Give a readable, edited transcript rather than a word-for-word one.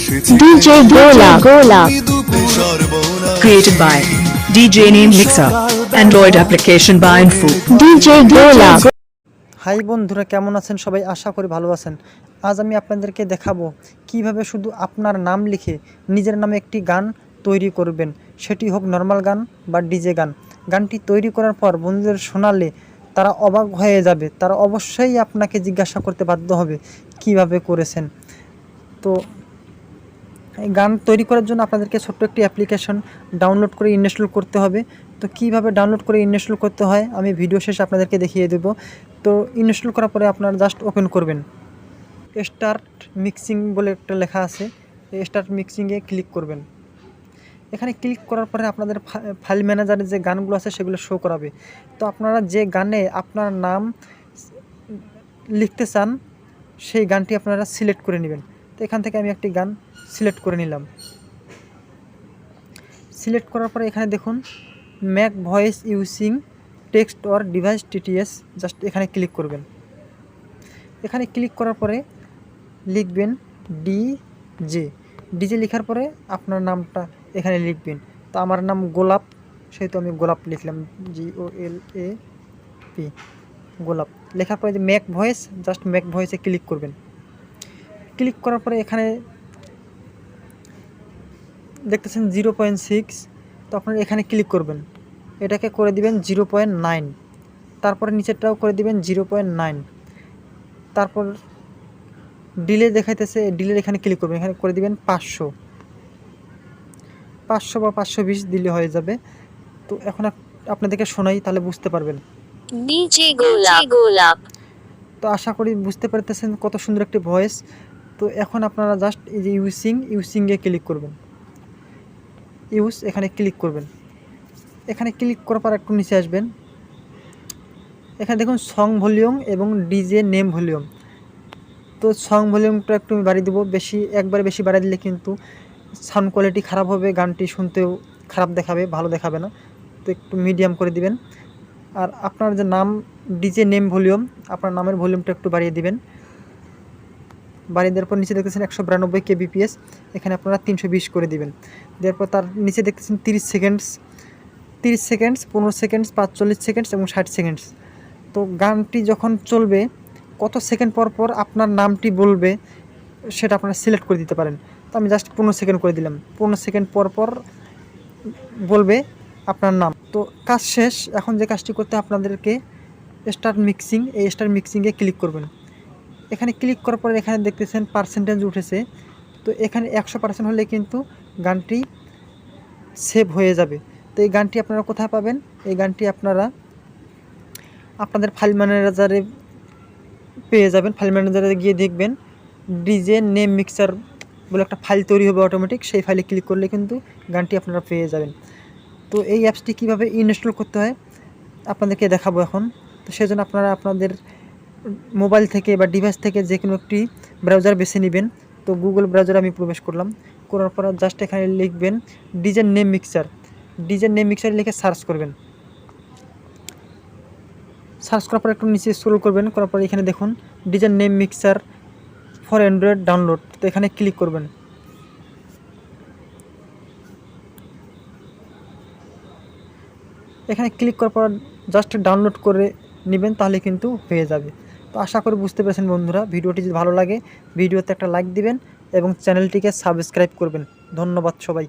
DJ Golap. Created by DJ Name Mixer. Android application by Info. DJ Golap. Hi বন্ধুরা, কেমন আছেন সবাই? আশা করি ভালো আছেন। আজ আমি আপনাদেরকে দেখাবো কিভাবে শুধু আপনার নাম লিখে নিজের নামে একটি গান তৈরি করবেন, সেটি হোক নর্মাল গান বা ডিজে গান। গানটি তৈরি করার পর বন্ধুদের শোনালে তারা অবাক হয়ে যাবে, তারা অবশ্যই আপনাকে জিজ্ঞাসা করতে বাধ্য হবে কিভাবে করেছেন। তো এই গান তৈরি করার জন্য আপনাদেরকে ছোট্ট একটি অ্যাপ্লিকেশন ডাউনলোড করে ইনস্টল করতে হবে। তো কিভাবে ডাউনলোড করে ইনস্টল করতে হয় আমি ভিডিও শেষে আপনাদেরকে দেখিয়ে দেব। তো ইনস্টল করার পরে আপনারা জাস্ট ওপেন করবেন। স্টার্ট মিক্সিং বলে একটা লেখা আছে, এই স্টার্ট মিক্সিংয়ে ক্লিক করবেন। এখানে ক্লিক করার পরে আপনাদের ফাইল ম্যানেজারে যে গানগুলো আছে সেগুলো শো করাবে। তো আপনারা যে গানে আপনার নাম লিখতে চান সেই গানটি আপনারা সিলেক্ট করে নেবেন। তো এখান থেকে আমি একটি গান সিলেক্ট করে নিলাম। সিলেক্ট করার পরে এখানে দেখুন Mac voice using text or device TTS, just এখানে ক্লিক করবেন। এখানে ক্লিক করার পরে লিখবেন ডিজে লেখার পরে আপনার নামটা এখানে লিখবেন। তো আমার নাম গোলাপ, সেহেতু আমি গোলাপ লিখলাম, GOLAP গোলাপ। লেখার পরে যে ম্যাক ভয়েস, জাস্ট ম্যাক ভয়েসে ক্লিক করবেন। ক্লিক করার পরে এখানে দেখতেছেন 0.6, তো আপনারা এখানে ক্লিক করবেন, এটাকে করে দিবেন 0.9, তারপরে নিচেরটাও করে দিবেন 0.9, তারপর ডিলে দেখাইতেছে, ডিলের এখানে ক্লিক করবেন, এখানে করে দিবেন 500 বা 520 দিলে হয়ে যাবে। তো এখন আপনাদেরকে শোনাই, তাহলে বুঝতে পারবেন। DJ Golap. তো আশা করি বুঝতে পারতেছেন কত সুন্দর একটি ভয়েস। তো এখন আপনারা জাস্ট এই যে ইউজিংয়ে ক্লিক করবেন, এখানে ক্লিক করবেন। এখানে ক্লিক করার পর একটু নিচে আসবেন, এখানে দেখুন সং ভলিউম এবং ডিজে নেম ভলিউম। তো সং ভলিউমটা একটু বাড়িয়ে দেবো, একবারে বেশি বাড়িয়ে দিলে কিন্তু সাউন্ড কোয়ালিটি খারাপ হবে, গানটি শুনতেও খারাপ দেখাবে, ভালো দেখাবে না। তো একটু মিডিয়াম করে দিবেন। আর আপনার যে নাম ডিজে নেম ভলিউম, আপনার নামের ভলিউমটা একটু বাড়িয়ে দিবেন। বাড়িয়ে দেওয়ার পর নিচে দেখতেছেন 192 kbps, এখানে আপনারা 320 করে দিবেন। দেওয়ার পর তার নিচে দেখতেছেন 30 সেকেন্ডস, 15 সেকেন্ডস, 45 সেকেন্ডস এবং 60 সেকেন্ডস। তো গানটি যখন চলবে কত সেকেন্ড পর পর আপনার নামটি বলবে সেটা আপনারা সিলেক্ট করে দিতে পারেন। তো আমি জাস্ট 15 সেকেন্ড করে দিলাম, 15 সেকেন্ড পর পর বলবে আপনার নাম। তো কাজ শেষ। এখন যে কাজটি করতে আপনাদেরকে স্টার্ট মিক্সিং, এই স্টার্ট মিক্সিংয়ে ক্লিক করবেন। এখানে ক্লিক করার পরে এখানে দেখতেছেন পার্সেন্টেজ উঠেছে। তো এখানে 100% হলে কিন্তু গানটি সেভ হয়ে যাবে। তো এই গানটি আপনারা কোথায় পাবেন? এই গানটি আপনারা আপনাদের ফাইল ম্যানেজারে পেয়ে যাবেন। ফাইল ম্যানেজারে গিয়ে দেখবেন ডিজে নেম মিক্সার বলে একটা ফাইল তৈরি হবে অটোমেটিক, সেই ফাইলে ক্লিক করলে কিন্তু গানটি আপনারা পেয়ে যাবেন। তো এই অ্যাপসটি কীভাবে ইনস্টল করতে হয় আপনাদেরকে দেখাবো এখন। তো সেজন্য আপনারা আপনাদের মোবাইল থেকে বা ডিভাইস থেকে যে কোনো একটি ব্রাউজার বেছে নেবেন। তো গুগল ব্রাউজারে আমি প্রবেশ করলাম, করার পর জাস্ট এখানে লিখবেন ডিজে নেম মিক্সার লিখে সার্চ করবেন। সার্চ করার পর একটু নিচে স্ক্রল করবেন, করার পর এখানে দেখুন DJ name mixer for Android download. তো এখানে ক্লিক করবেন। এখানে ক্লিক করার পর জাস্ট ডাউনলোড করে নেবেন, তাহলে কিন্তু হয়ে যাবে। তো আশা করি বুঝতে পেরেছেন বন্ধুরা। ভিডিওটি যদি ভালো লাগে ভিডিওতে একটা লাইক দিবেন এবং চ্যানেলটিকে সাবস্ক্রাইব করবেন। ধন্যবাদ সবাই।